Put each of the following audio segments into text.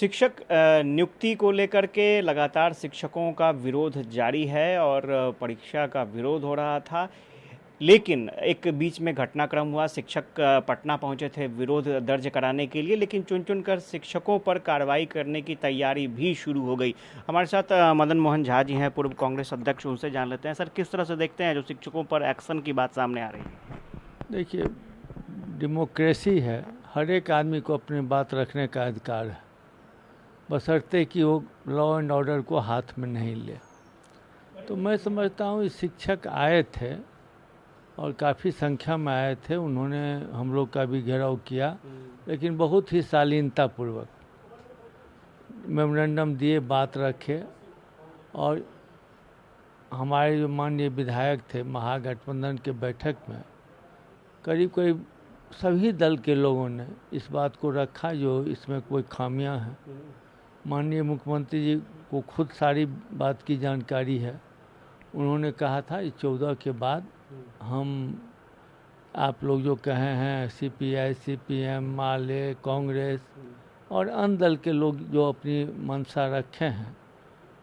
शिक्षक नियुक्ति को लेकर के लगातार शिक्षकों का विरोध जारी है और परीक्षा का विरोध हो रहा था। लेकिन एक बीच में घटनाक्रम हुआ, शिक्षक पटना पहुंचे थे विरोध दर्ज कराने के लिए, लेकिन चुन कर शिक्षकों पर कार्रवाई करने की तैयारी भी शुरू हो गई। हमारे साथ मदन मोहन झा जी हैं, पूर्व कांग्रेस अध्यक्ष, उनसे जान लेते हैं। सर, किस तरह से देखते हैं जो शिक्षकों पर एक्शन की बात सामने आ रही है? देखिए, डेमोक्रेसी है, हर एक आदमी को अपनी बात रखने का अधिकार है, बशर्ते कि वो लॉ एंड ऑर्डर को हाथ में नहीं ले। तो मैं समझता हूँ शिक्षक आए थे और काफ़ी संख्या में आए थे, उन्होंने हम लोग का भी घेराव किया, लेकिन बहुत ही शालीनतापूर्वक मेमोरेंडम दिए, बात रखे। और हमारे जो माननीय विधायक थे महागठबंधन के बैठक में करीब करीब सभी दल के लोगों ने इस बात को रखा जो इसमें कोई खामियां हैं। माननीय मुख्यमंत्री जी को खुद सारी बात की जानकारी है। उन्होंने कहा था इस 14 के बाद हम आप लोग जो कहे हैं सीपीआई, सीपीएम, माले, कांग्रेस और अन्य दल के लोग जो अपनी मंशा रखे हैं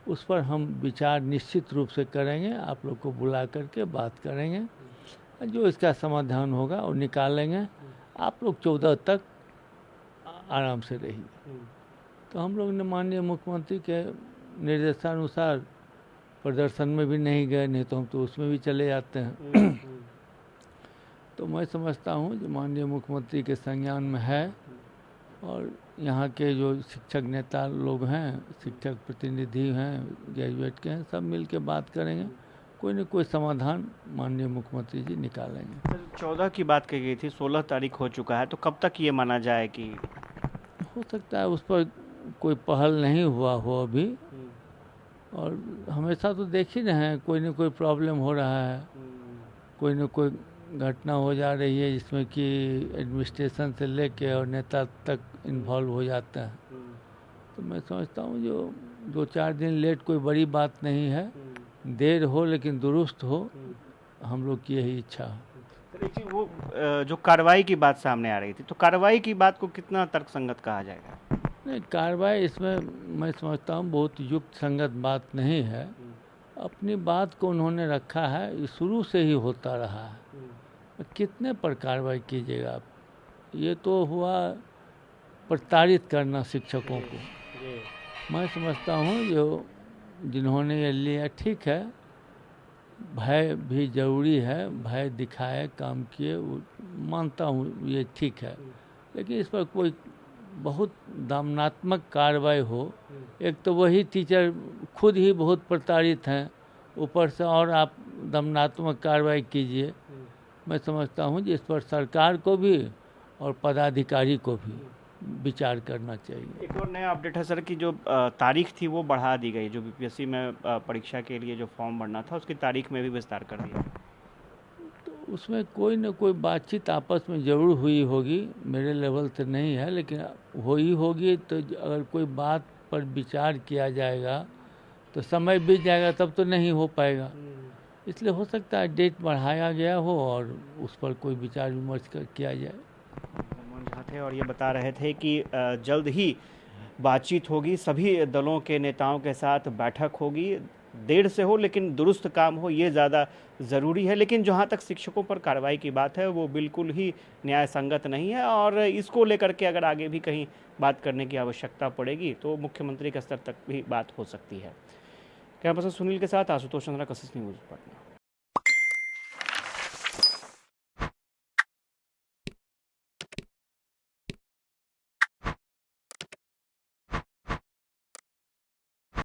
उस पर हम विचार निश्चित रूप से करेंगे। आप लोग को बुला करके बात करेंगे, जो इसका समाधान होगा और निकालेंगे। आप लोग 14 तक आराम से रहिए। तो हम लोग ने माननीय मुख्यमंत्री के निर्देशानुसार प्रदर्शन में भी नहीं गए, नहीं तो हम तो उसमें भी चले जाते हैं। तो मैं समझता हूँ जो माननीय मुख्यमंत्री के संज्ञान में है और यहाँ के जो शिक्षक नेता लोग हैं, शिक्षक प्रतिनिधि हैं, ग्रेजुएट के हैं, सब मिल के बात करेंगे, कोई न कोई समाधान माननीय मुख्यमंत्री जी निकालेंगे। 14 की बात कही गई थी, 16 तारीख हो चुका है, तो कब तक ये माना जाए कि हो सकता है उस पर कोई पहल नहीं हुआ हो अभी। और हमेशा तो देख ही रहे हैं कोई न कोई प्रॉब्लम हो रहा है, कोई न कोई घटना हो जा रही है जिसमें कि एडमिनिस्ट्रेशन से लेके और नेता तक इन्वॉल्व हो जाता है। तो मैं समझता हूँ जो 2-4 दिन लेट कोई बड़ी बात नहीं है, देर हो लेकिन दुरुस्त हो, हम लोग की यही इच्छा है। देखिए, वो जो कार्रवाई की बात सामने आ रही थी, तो कार्रवाई की बात को कितना तर्कसंगत कहा जाएगा? नहीं, कार्रवाई इसमें मैं समझता हूँ बहुत युक्त संगत बात नहीं है। अपनी बात को उन्होंने रखा है, ये शुरू से ही होता रहा है। कितने पर कार्रवाई कीजिएगा आप? ये तो हुआ प्रताड़ित करना शिक्षकों को। मैं समझता हूँ जो जिन्होंने ये लिया ठीक है, भय भी जरूरी है, भय दिखाए, काम किए, मानता हूँ ये ठीक है, लेकिन इस पर कोई बहुत दमनात्मक कार्रवाई हो। एक तो वही टीचर खुद ही बहुत प्रताड़ित हैं, ऊपर से और आप दमनात्मक कार्रवाई कीजिए। मैं समझता हूँ कि इस पर सरकार को भी और पदाधिकारी को भी विचार करना चाहिए। एक और नया अपडेट है सर कि जो तारीख थी वो बढ़ा दी गई, जो बीपीएससी में परीक्षा के लिए जो फॉर्म भरना था उसकी तारीख में भी विस्तार कर दिया। तो उसमें कोई न कोई बातचीत आपस में ज़रूर हुई होगी, मेरे लेवल से नहीं है, लेकिन हुई होगी। तो अगर कोई बात पर विचार किया जाएगा तो समय बीत जाएगा, तब तो नहीं हो पाएगा। इसलिए हो सकता है डेट बढ़ाया गया हो और उस पर कोई विचार विमर्श किया जाए। थे और ये बता रहे थे कि जल्द ही बातचीत होगी, सभी दलों के नेताओं के साथ बैठक होगी। देर से हो लेकिन दुरुस्त काम हो, ये ज़्यादा ज़रूरी है। लेकिन जहाँ तक शिक्षकों पर कार्रवाई की बात है वो बिल्कुल ही न्याय संगत नहीं है और इसको लेकर के अगर आगे भी कहीं बात करने की आवश्यकता पड़ेगी तो मुख्यमंत्री के स्तर तक भी बात हो सकती है। कैमरा पर्सन सुनील के साथ आशुतोष चंद्रा, कशिश न्यूज़, पटना।